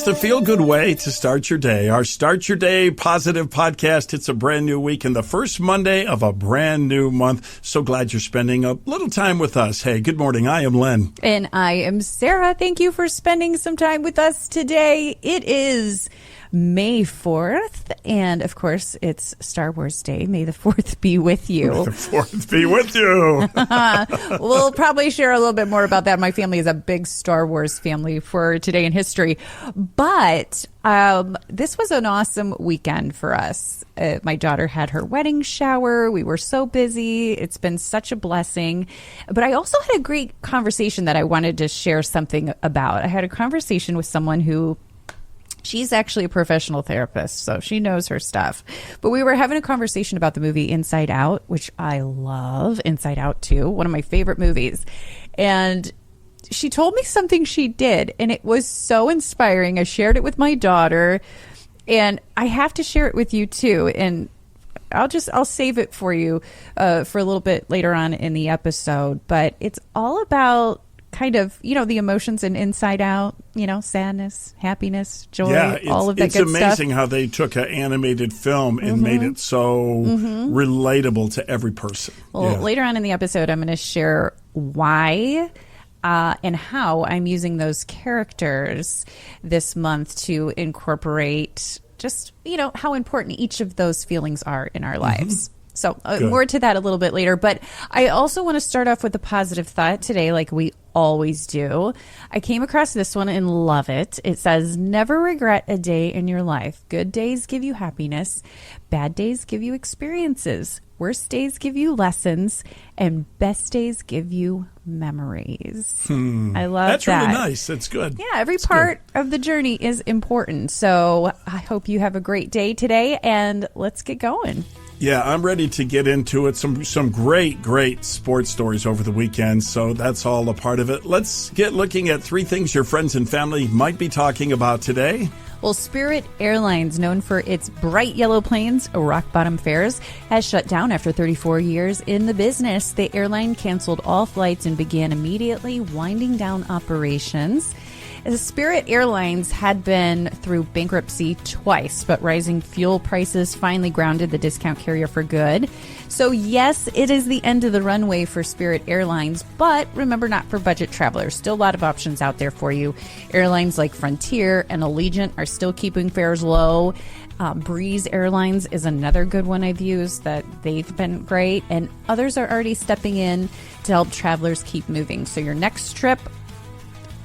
It's the feel-good way to start your day. Our Start Your Day Positive podcast. It's a brand new week and the first Monday of a brand new month. So glad you're spending a little time with us. Hey, good morning. I am Len. And I am Sarah. Thank you for spending some time with us today. It is May 4th, and of course, it's Star Wars Day. May the 4th be with you. May the 4th be with you. We'll probably share a little bit more about that. My family is a big Star Wars family for Today in History. But this was an awesome weekend for us. My daughter had her wedding shower. We were so busy. It's been such a blessing. But I also had a great conversation that I wanted to share something about. I had a conversation with someone who... She's actually a professional therapist, so she knows her stuff. But we were having a conversation about the movie Inside Out, which I love. Inside Out 2, one of my favorite movies. And she told me something she did, and it was so inspiring. I shared it with my daughter, and I have to share it with you too. And I'll save it for you for a little bit later on in the episode. But it's all about kind of, the emotions in Inside Out, sadness, happiness, joy, all of that good stuff. It's amazing how they took an animated film and made it so relatable to every person. Well, later on in the episode, I'm going to share why and how I'm using those characters this month to incorporate just, how important each of those feelings are in our lives. So more to that a little bit later. But I also want to start off with a positive thought today, like we always do. I came across this one and love it. It says, never regret a day in your life. Good days give you happiness. Bad days give you experiences. Worst days give you lessons. And best days give you memories. I love that. That's really nice. That's good. Yeah, every part of the journey is important. So I hope you have a great day today, and let's get going. Yeah, I'm ready to get into it. Some great sports stories over the weekend, so that's all a part of it. Let's get looking at 3 things your friends and family might be talking about today. Well, Spirit Airlines, known for its bright yellow planes, rock-bottom fares, has shut down after 34 years in the business. The airline canceled all flights and began immediately winding down operations. Spirit Airlines had been through bankruptcy twice, but rising fuel prices finally grounded the discount carrier for good. So yes, it is the end of the runway for Spirit Airlines, but remember, not for budget travelers. Still a lot of options out there for you. Airlines like Frontier and Allegiant are still keeping fares low. Breeze Airlines is another good one I've used, that they've been great, and others are already stepping in to help travelers keep moving. So your next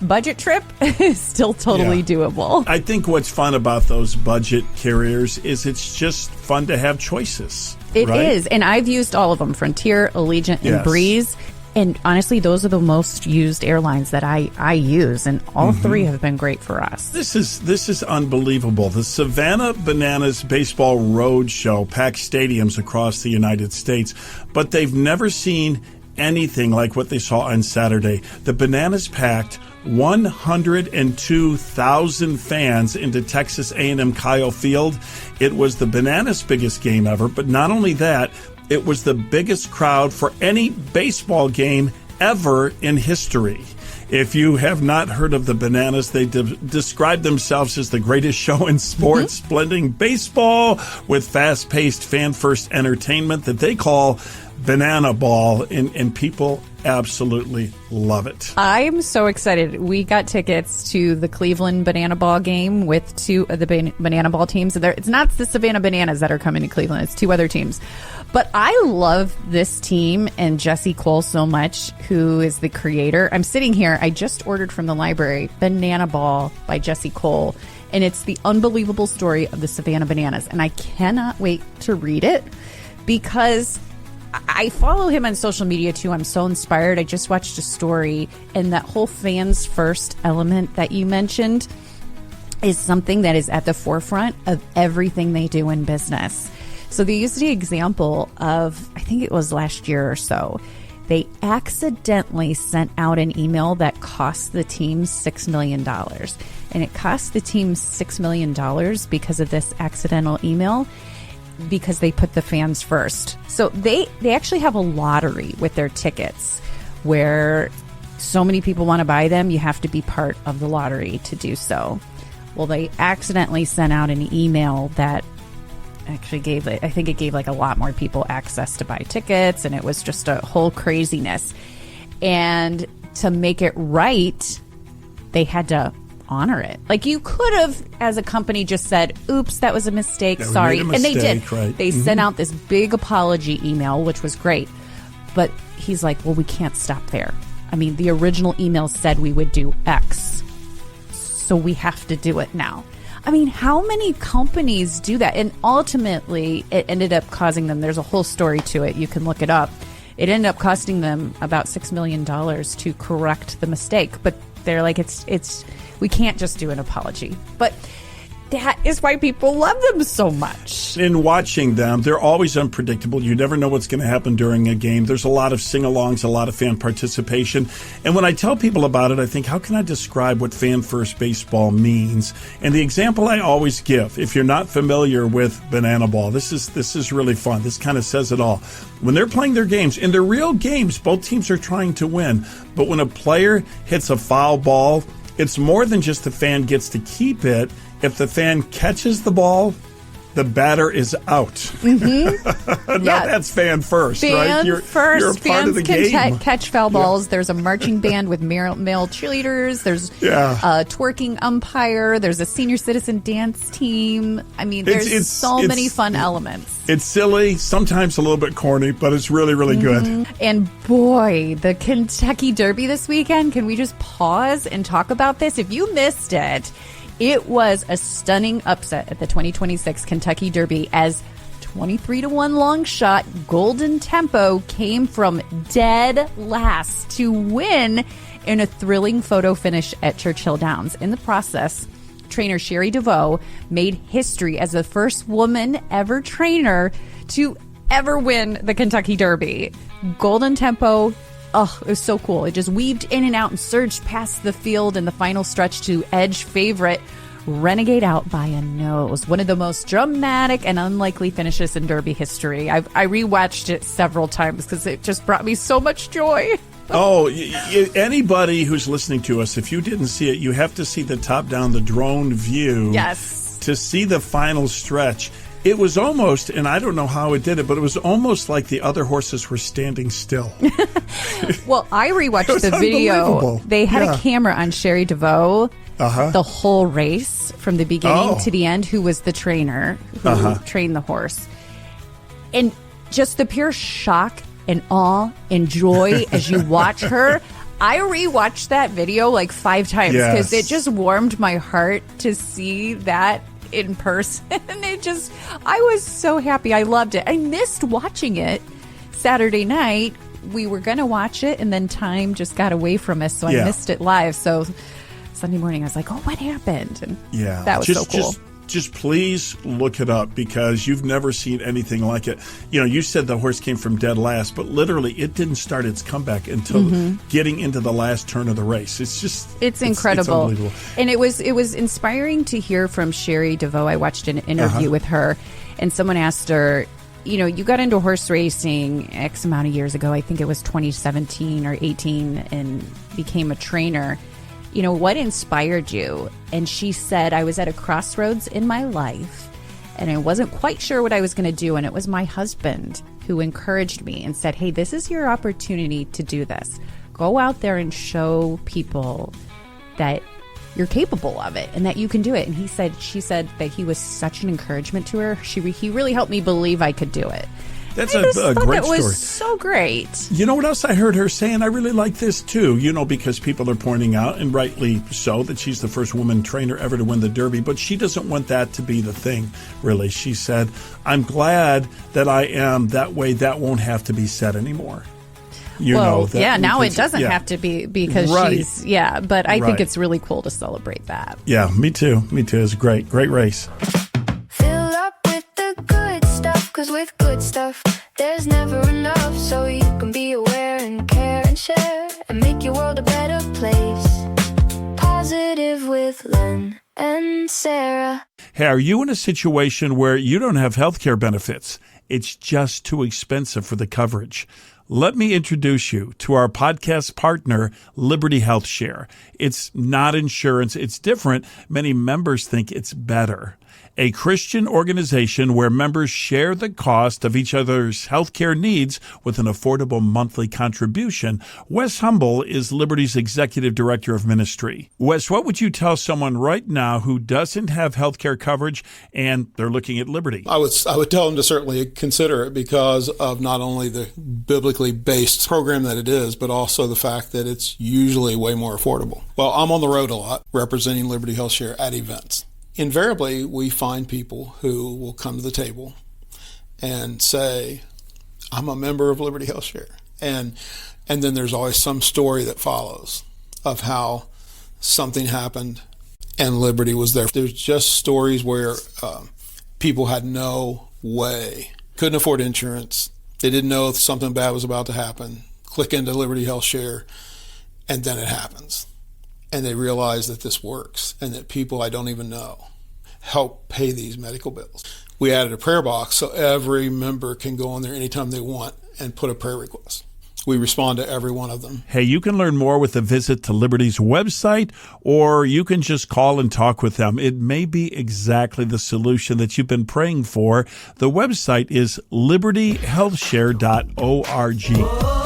budget trip is still totally doable. I think what's fun about those budget carriers is it's just fun to have choices. It is. And I've used all of them, Frontier, Allegiant, and Breeze. And honestly, those are the most used airlines that I use. And all 3 have been great for us. This is unbelievable. The Savannah Bananas Baseball Road Show packed stadiums across the United States, but they've never seen anything like what they saw on Saturday. The Bananas packed 102,000 fans into Texas A&M Kyle Field. It was the Bananas' biggest game ever, but not only that, it was the biggest crowd for any baseball game ever in history. If you have not heard of the Bananas, they describe themselves as the greatest show in sports, blending baseball with fast-paced, fan-first entertainment that they call Banana Ball, and people absolutely love it. I'm so excited. We got tickets to the Cleveland Banana Ball game with 2 of the Banana Ball teams. It's not the Savannah Bananas that are coming to Cleveland. It's 2 other teams. But I love this team and Jesse Cole so much, who is the creator. I'm sitting here. I just ordered from the library Banana Ball by Jesse Cole. And it's the unbelievable story of the Savannah Bananas. And I cannot wait to read it because I follow him on social media too. I'm so inspired. I just watched a story, and that whole fans first element that you mentioned is something that is at the forefront of everything they do in business. So they used the example of, I think it was last year or so, they accidentally sent out an email that cost the team $6 million. And it cost the team $6 million because of this accidental email, because they put the fans first. So they actually have a lottery with their tickets where so many people want to buy them. You have to be part of the lottery to do so. Well, they accidentally sent out an email that actually gave like a lot more people access to buy tickets, and it was just a whole craziness. And to make it right, they had to honor it. Like, you could have, as a company, just said, oops, that was a mistake, Yeah, sorry. we made a mistake, and they did. right. They sent out this big apology email, which was great. But he's like, well, we can't stop there. I mean, the original email said we would do X, so we have to do it now. I mean, how many companies do that? And ultimately, it ended up causing them, there's a whole story to it, you can look it up. It ended up costing them about $6 million to correct the mistake. But they're like, it's we can't just do an apology. But that is why people love them so much. In watching them, they're always unpredictable. You never know what's going to happen during a game. There's a lot of sing-alongs, a lot of fan participation. And when I tell people about it, I think, how can I describe what fan-first baseball means? And the example I always give, if you're not familiar with Banana Ball, this is really fun. This kind of says it all. When they're playing their games, and they're real games, both teams are trying to win. But when a player hits a foul ball, it's more than just the fan gets to keep it. If the fan catches the ball, the batter is out. Mm-hmm. Now that's fan first, right? You're a part Fans of the can game. Catch foul balls. There's a marching band with male cheerleaders. There's a twerking umpire. There's a senior citizen dance team. I mean, there's so many fun elements. It's silly, sometimes a little bit corny, but it's really, really good. And boy, the Kentucky Derby this weekend. Can we just pause and talk about this? If you missed it, it was a stunning upset at the 2026 Kentucky Derby as 23-1 long shot Golden Tempo came from dead last to win in a thrilling photo finish at Churchill Downs. In the process, trainer Sherry DeVoe made history as the first woman ever trainer to ever win the Kentucky Derby. Golden Tempo, it was so cool. It just weaved in and out and surged past the field in the final stretch to edge favorite Renegade out by a nose. One of the most dramatic and unlikely finishes in Derby history. I rewatched it several times because it just brought me so much joy. Anybody who's listening to us, if you didn't see it, you have to see the top-down, the drone view. Yes. To see the final stretch. It was almost, and I don't know how it did it, but it was almost like the other horses were standing still. Well, I rewatched the video. They had a camera on Sherry DeVoe the whole race from the beginning to the end, who was the trainer who trained the horse. And just the pure shock and awe and joy as you watch her. I rewatched that video like 5 times because it just warmed my heart to see that in person. I was so happy. I loved it. I missed watching it Saturday night. We were going to watch it, and then time just got away from us, so I missed it live. So Sunday morning, I was like, what happened? And that was so cool. Just please look it up because you've never seen anything like it. You know, you said the horse came from dead last, but literally it didn't start its comeback until getting into the last turn of the race. It's incredible. It's unbelievable. And it was inspiring to hear from Sherry DeVoe. I watched an interview with her, and someone asked her, you know, you got into horse racing X amount of years ago. I think it was 2017 or 18, and became a trainer. You know, what inspired you? And she said, I was at a crossroads in my life, and I wasn't quite sure what I was going to do. And it was my husband who encouraged me and said, hey, this is your opportunity to do this. Go out there and show people that you're capable of it and that you can do it. And she said that he was such an encouragement to her. He really helped me believe I could do it. That's a great story. It was so great. You know what else I heard her saying? I really like this too, you know, because people are pointing out, and rightly so, that she's the first woman trainer ever to win the Derby, but she doesn't want that to be the thing, really. She said, I'm glad that I am that way. That won't have to be said anymore. Now it doesn't have to be because but I think it's really cool to celebrate that. Yeah, me too. It's a great race. Fill up with the good stuff, 'cause with good stuff, there's never enough. So you can be aware and care and share and make your world a better place. Positive with Len and Sarah. Hey, are you in a situation where you don't have health care benefits? It's just too expensive for the coverage. let me introduce you to our podcast partner, Liberty Health Share. It's not insurance. It's different. Many members think it's better. A Christian organization where members share the cost of each other's healthcare needs with an affordable monthly contribution. Wes Humble is Liberty's Executive Director of Ministry. Wes, what would you tell someone right now who doesn't have healthcare coverage and they're looking at Liberty? I would tell them to certainly consider it because of not only the biblically based program that it is, but also the fact that it's usually way more affordable. Well, I'm on the road a lot representing Liberty Health Share at events. Invariably, we find people who will come to the table and say, I'm a member of Liberty Health Share. And then there's always some story that follows of how something happened and Liberty was there. There's just stories where people had no way, couldn't afford insurance. They didn't know if something bad was about to happen. Click into Liberty Health Share, and then it happens. And they realize that this works and that people I don't even know help pay these medical bills. We added a prayer box so every member can go on there anytime they want and put a prayer request. We respond to every one of them. Hey, you can learn more with a visit to Liberty's website, or you can just call and talk with them. It may be exactly the solution that you've been praying for. The website is libertyhealthshare.org.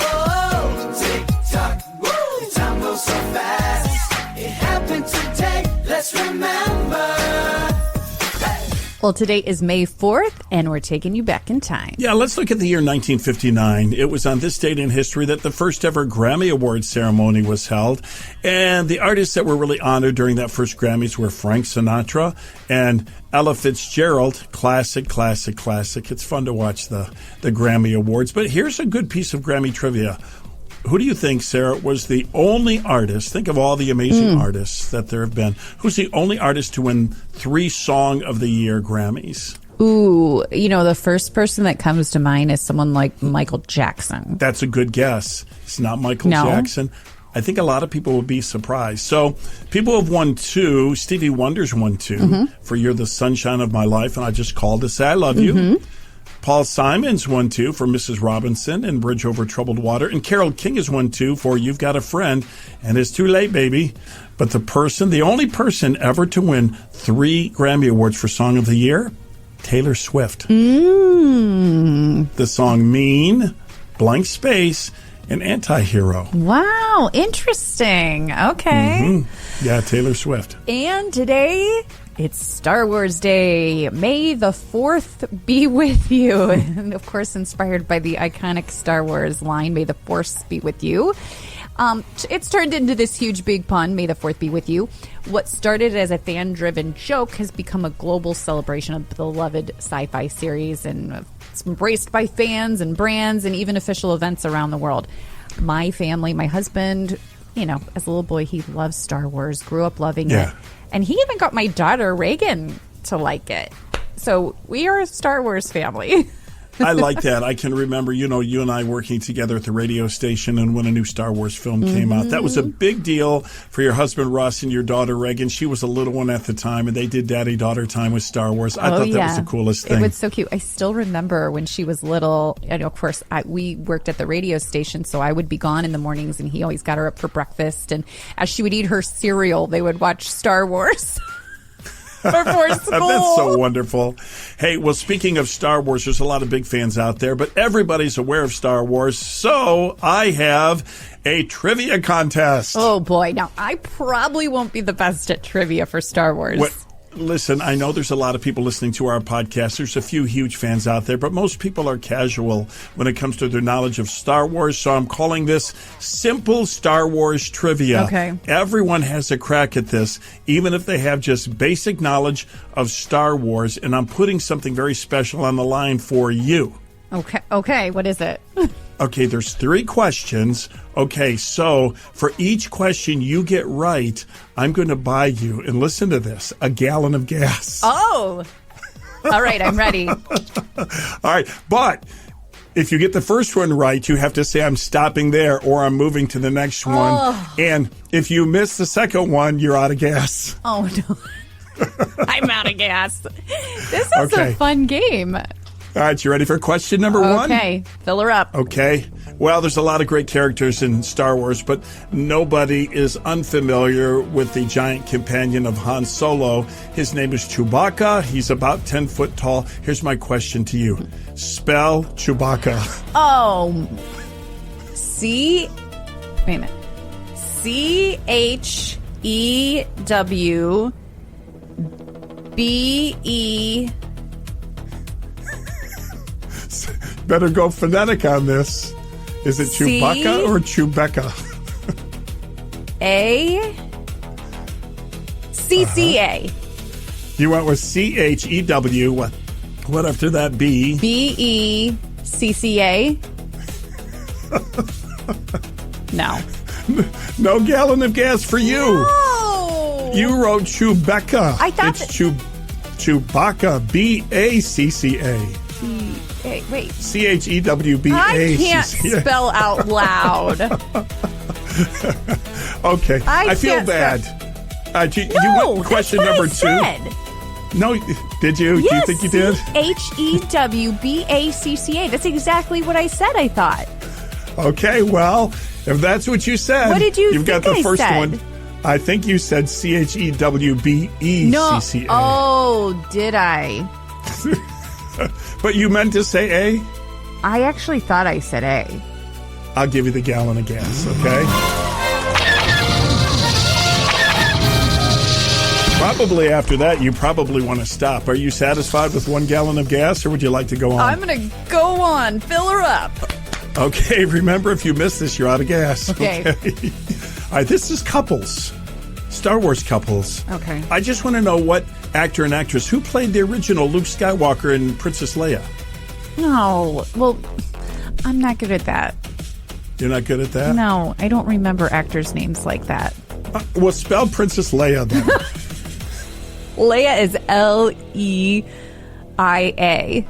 Well, today is May 4th, and we're taking you back in time. Yeah, let's look at the year 1959. It was on this date in history that the first ever Grammy Awards ceremony was held. And the artists that were really honored during that first Grammys were Frank Sinatra and Ella Fitzgerald. Classic, classic, classic. It's fun to watch the Grammy Awards. But here's a good piece of Grammy trivia. Who do you think, Sarah, was the only artist, think of all the amazing artists that there have been, who's the only artist to win 3 Song of the Year Grammys? Ooh, the first person that comes to mind is someone like Michael Jackson. That's a good guess. It's not Michael Jackson. I think a lot of people would be surprised. So people have won 2. Stevie Wonder's won 2 for You're the Sunshine of My Life, and I just called to say I love you. Paul Simon's won 2 for Mrs. Robinson and Bridge Over Troubled Water. And Carole King has won 2 for You've Got a Friend. And It's Too Late, Baby. But the only person ever to win 3 Grammy Awards for Song of the Year, Taylor Swift. The song Mean, Blank Space, and Anti-Hero. Wow, interesting. Okay. Yeah, Taylor Swift. And today, it's Star Wars Day. May the 4th be with you. And of course, inspired by the iconic Star Wars line, May the Force be with you. It's turned into this huge big pun, May the 4th be with you. What started as a fan-driven joke has become a global celebration of the beloved sci-fi series, and it's embraced by fans and brands and even official events around the world. My family, my husband, as a little boy, he loves Star Wars, grew up loving it. And he even got my daughter, Reagan, to like it. So we are a Star Wars family. I like that. I can remember, you and I working together at the radio station, and when a new Star Wars film came out, that was a big deal for your husband, Russ, and your daughter, Reagan. She was a little one at the time, and they did daddy-daughter time with Star Wars. I thought that was the coolest thing. It was so cute. I still remember when she was little, and of course, we worked at the radio station, so I would be gone in the mornings, and he always got her up for breakfast. And as she would eat her cereal, they would watch Star Wars. Before school. That's so wonderful. Hey, well, speaking of Star Wars, there's a lot of big fans out there, but everybody's aware of Star Wars, so I have a trivia contest. Oh, boy. Now, I probably won't be the best at trivia for Star Wars. Listen, I know there's a lot of people listening to our podcast. There's a few huge fans out there, but most people are casual when it comes to their knowledge of Star Wars, so I'm calling this Simple Star Wars Trivia. Okay. Everyone has a crack at this, even if they have just basic knowledge of Star Wars, and I'm putting something very special on the line for you. Okay. What is it? Okay, there's 3 questions. Okay, so for each question you get right, I'm going to buy you, and listen to this, a gallon of gas. Oh, all right, I'm ready. All right, but if you get the first one right, you have to say I'm stopping there or I'm moving to the next one. Oh. And if you miss the second one, you're out of gas. Oh, no. I'm out of gas. This is a fun game. All right, you ready for question number 1? Okay, fill her up. Okay. Well, there's a lot of great characters in Star Wars, but nobody is unfamiliar with the giant companion of Han Solo. His name is Chewbacca. He's about 10 foot tall. Here's my question to you. Spell Chewbacca. Oh. Wait a minute. CHEWBE. Better go phonetic on this. Is it Chewbacca or Chewbecca? CCA. You went with CHEW. What after that? BECCA. No. No gallon of gas for you. No. You wrote Chewbecca. I thought it's Chewbacca. BACCA. Wait. CHEWBA. I can't spell out loud. Okay. I feel bad. You went question number 2. Said. No, did you? Yes, Do you think you did? CHEWBACCA. That's exactly what I said, I thought. Okay, well, if that's what you said, what did you've got the first one. I think you said CHEWBECCA. No. Oh, did I? But you meant to say A? I actually thought I said A. I'll give you the gallon of gas, okay? Probably after that, you probably want to stop. Are you satisfied with 1 gallon of gas, or would you like to go on? I'm going to go on. Fill her up. Okay, remember, if you miss this, you're out of gas. Okay. All right, this is couples. Star Wars couples. Okay. I just want to know what actor and actress, who played the original Luke Skywalker and Princess Leia? No. Well, I'm not good at that. You're not good at that? No, I don't remember actors' names like that. Well, spell Princess Leia then. Leia is Leia.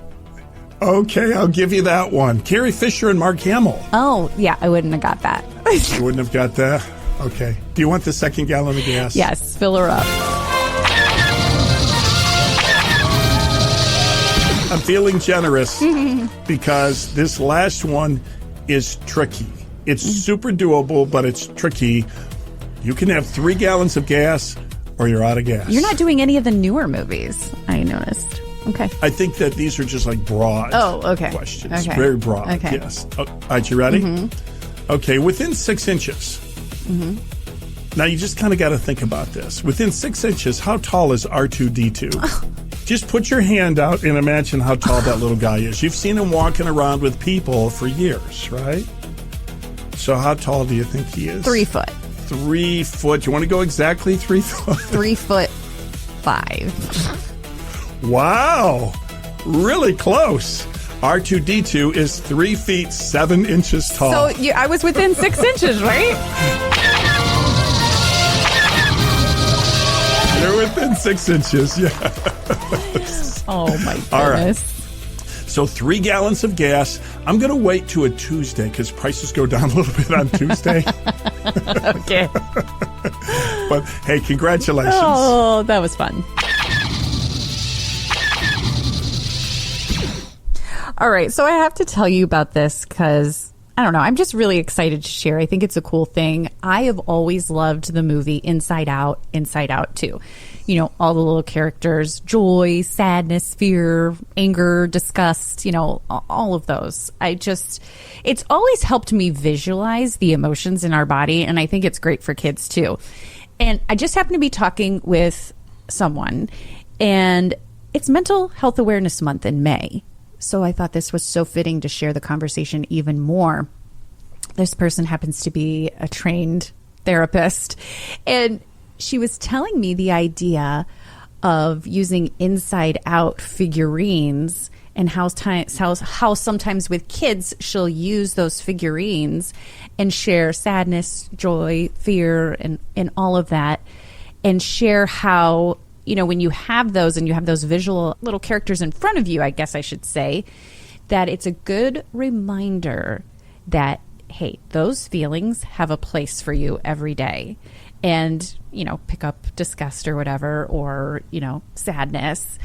Okay, I'll give you that one. Carrie Fisher and Mark Hamill. Oh, yeah, I wouldn't have got that. You wouldn't have got that? Okay. Do you want the 2nd gallon of gas? Yes, fill her up. I'm feeling generous because this last one is tricky. It's super doable, but it's tricky. You can have 3 gallons of gas or you're out of gas. You're not doing any of the newer movies, I noticed. Okay. I think that these are just like broad questions. Okay. Very broad, okay. Yes. All right, you ready? Okay, within 6 inches. Now, you just kind of got to think about this. Within 6 inches, how tall is R2-D2? Just put your hand out and imagine how tall that little guy is. You've seen him walking around with people for years, right? So how tall do you think he is? 3 foot. 3 foot. You want to go exactly 3 foot? 3'5". Wow. Really close. R2-D2 is 3 feet 7 inches tall. So I was within 6 inches, right? You're within 6 inches, yeah. Oh, my goodness. All right. So 3 gallons of gas. I'm going to wait to a Tuesday because prices go down a little bit on Tuesday. Okay. But, hey, congratulations. Oh, that was fun. All right, so I have to tell you about this because, I don't know, I'm just really excited to share. I think it's a cool thing. I have always loved the movie Inside Out 2. You know, all the little characters, joy, sadness, fear, anger, disgust, you know, all of those. It's always helped me visualize the emotions in our body, and I think it's great for kids too. And I just happened to be talking with someone, and it's Mental Health Awareness Month in May. So I thought this was so fitting to share the conversation even more. This person happens to be a trained therapist, and she was telling me the idea of using inside out figurines and how sometimes with kids she'll use those figurines and share sadness, joy, fear, and all of that, and share how, you know, when you have those and you have those visual little characters in front of you, I guess I should say, that it's a good reminder that, hey, those feelings have a place for you every day. And, you know, pick up disgust or whatever, or, you know, sadness,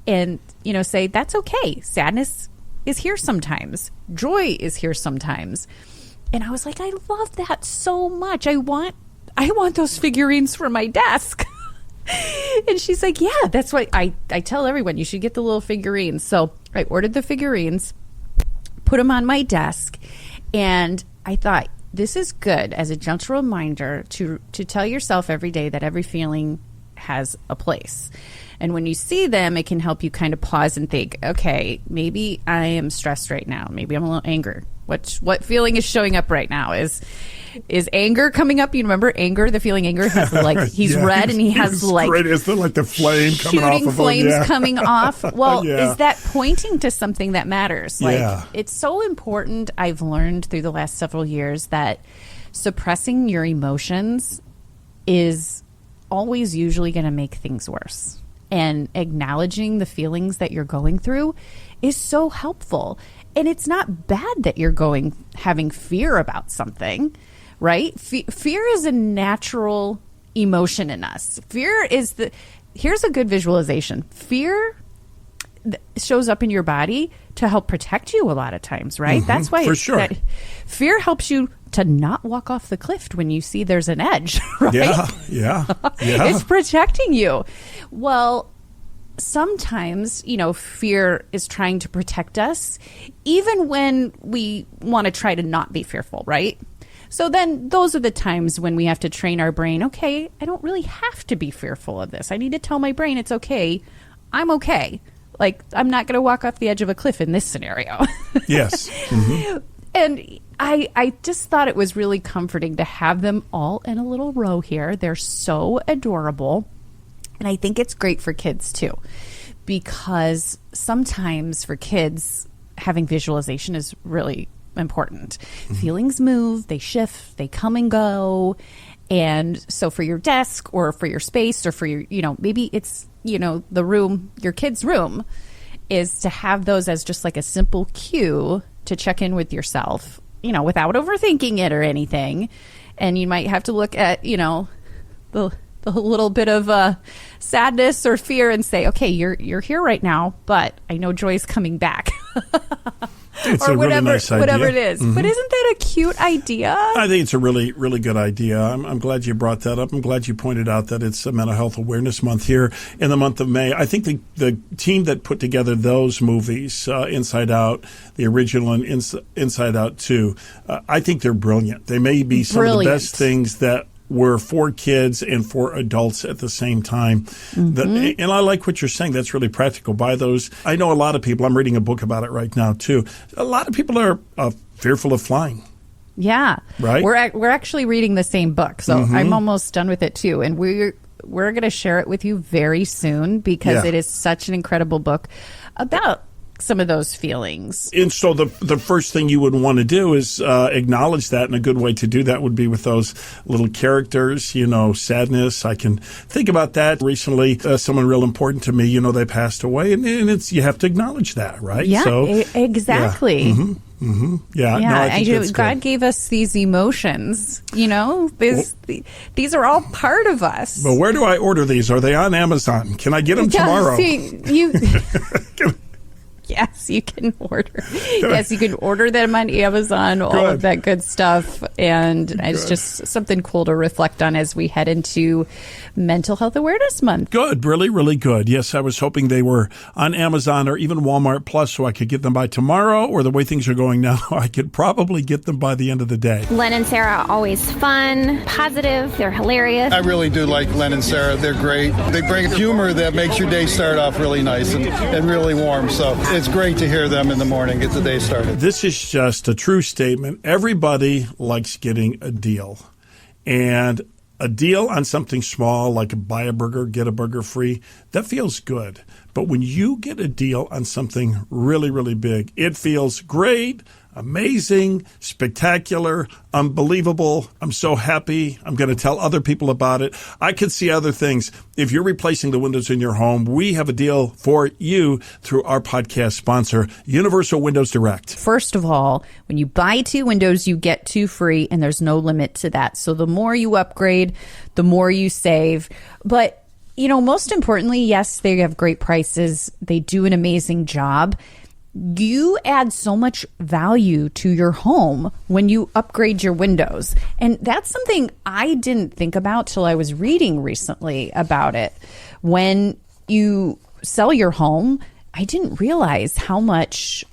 and, you know, say, that's okay. Sadness is here sometimes. Joy is here sometimes. And I was like, I love that so much. I want those figurines for my desk. And she's like, yeah, that's why I tell everyone you should get the little figurines. So I ordered the figurines, put them on my desk, and I thought, this is good as a gentle reminder to tell yourself every day that every feeling has a place. And when you see them, it can help you kind of pause and think, okay, maybe I am stressed right now. Maybe I'm a little angry. What feeling is showing up right now? Is anger coming up? You remember anger? The feeling anger has like he's red and he has like great. It's like the flame coming off of flames him. coming off. Well, is that pointing to something that matters? Like it's so important. I've learned through the last several years that suppressing your emotions is always usually going to make things worse. And acknowledging the feelings that you're going through is so helpful. And it's not bad that you're having fear about something, right? Fear is a natural emotion in us. Here's a good visualization. Fear shows up in your body to help protect you a lot of times, right? That's why for sure. Fear helps you to not walk off the cliff when you see there's an edge, right? Yeah. It's protecting you. Well, sometimes, fear is trying to protect us, even when we want to try to not be fearful, right? So then those are the times when we have to train our brain, okay, I don't really have to be fearful of this. I need to tell my brain it's okay. I'm okay. Like, I'm not going to walk off the edge of a cliff in this scenario. Yes. Mm-hmm. And I just thought it was really comforting to have them all in a little row here. They're so adorable. And I think it's great for kids too, because sometimes for kids, having visualization is really important. Feelings move, they shift, they come and go. And so for your desk or for your space or for your, maybe it's, the room, your kid's room, is to have those as just like a simple cue to check in with yourself, without overthinking it or anything. And you might have to look at, the little bit of sadness or fear and say, okay, you're here right now, but I know joy's coming back. It's or a whatever, really nice idea. Whatever it is. But isn't that a cute idea? I think it's a really, really good idea. I'm glad you brought that up. I'm glad you pointed out that it's a Mental Health Awareness Month here in the month of May. I think the team that put together those movies, Inside Out, the original and Inside Out 2, I think they're brilliant. They may be some of the best things that were for kids and for adults at the same time. And I like what you're saying. That's really practical. Buy those. I know a lot of people, I'm reading a book about it right now too. A lot of people are fearful of flying. Yeah. Right? We're actually reading the same book. So I'm almost done with it too. And we're going to share it with you very soon because it is such an incredible book about some of those feelings. And so the first thing you would want to do is acknowledge that, and a good way to do that would be with those little characters, sadness. I can think about that recently. Someone real important to me, they passed away, and it's you have to acknage that, right? Yeah, so, exactly. Yeah. Yeah, no, I think that's God good. gave us these emotions, these are all part of us. But where do I order these? Are they on Amazon? Can I get them tomorrow? Yes, you can order. Yes, you can order them on Amazon, all of that good stuff. And it's just something cool to reflect on as we head into Mental Health Awareness Month. Good. Really, really good. Yes, I was hoping they were on Amazon or even Walmart Plus so I could get them by tomorrow, or the way things are going now, I could probably get them by the end of the day. Len and Sarah are always fun, positive, they're hilarious. I really do like Len and Sarah. They're great. They bring humor that makes your day start off really nice and really warm. So it's great to hear them in the morning, get the day started. This is just a true statement. Everybody likes getting a deal. And a deal on something small, like buy a burger, get a burger free, that feels good. But when you get a deal on something really, really big, it feels great, amazing, spectacular, unbelievable. I'm so happy. I'm going to tell other people about it. I could see other things. If you're replacing the windows in your home, we have a deal for you through our podcast sponsor, Universal Windows Direct. First of all, when you buy 2 windows, you get 2 free, and there's no limit to that. So the more you upgrade, the more you save. But, most importantly, yes, they have great prices. They do an amazing job. you add so much value to your home when you upgrade your windows. And that's something I didn't think about till I was reading recently about it. When you sell your home, I didn't realize how much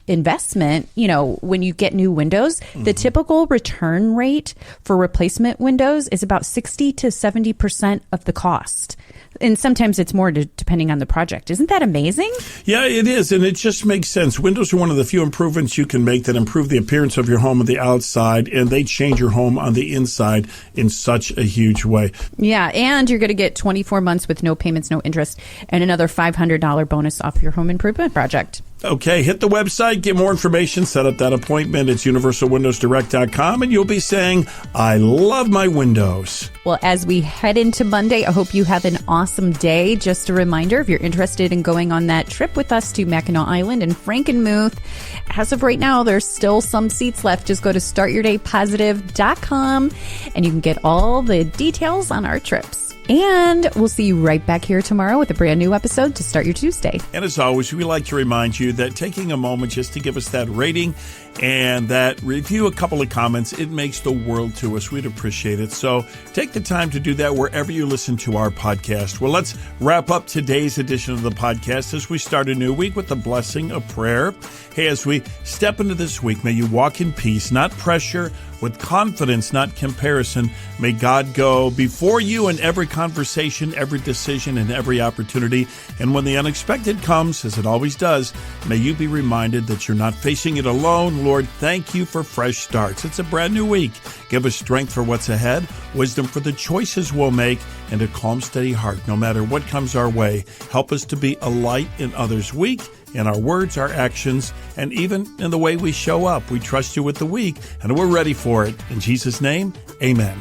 investment, when you get new windows, the typical return rate for replacement windows is about 60 to 70% of the cost. And sometimes it's more depending on the project. Isn't that amazing? Yeah, it is. And it just makes sense. Windows are one of the few improvements you can make that improve the appearance of your home on the outside, and they change your home on the inside in such a huge way. Yeah, and you're going to get 24 months with no payments, no interest, and another $500 bonus off your home improvement project. Okay, hit the website, get more information, set up that appointment. It's universalwindowsdirect.com, and you'll be saying, I love my windows. Well, as we head into Monday, I hope you have an awesome day. Just a reminder, if you're interested in going on that trip with us to Mackinac Island and Frankenmuth, as of right now, there's still some seats left. Just go to startyourdaypositive.com, and you can get all the details on our trips. And we'll see you right back here tomorrow with a brand new episode to start your Tuesday. And as always, we like to remind you that taking a moment just to give us that rating and that review, a couple of comments, it makes the world to us. We'd appreciate it. So take the time to do that wherever you listen to our podcast. Well, let's wrap up today's edition of the podcast as we start a new week with the blessing of prayer. Hey, as we step into this week, may you walk in peace, not pressure, with confidence, not comparison. May God go before you in every conversation, every decision, and every opportunity. And when the unexpected comes, as it always does, may you be reminded that you're not facing it alone. Lord, thank you for fresh starts. It's a brand new week. Give us strength for what's ahead, wisdom for the choices we'll make, and a calm, steady heart no matter what comes our way. Help us to be a light in others' week, in our words, our actions, and even in the way we show up. We trust you with the week, and we're ready for it. In Jesus' name, amen.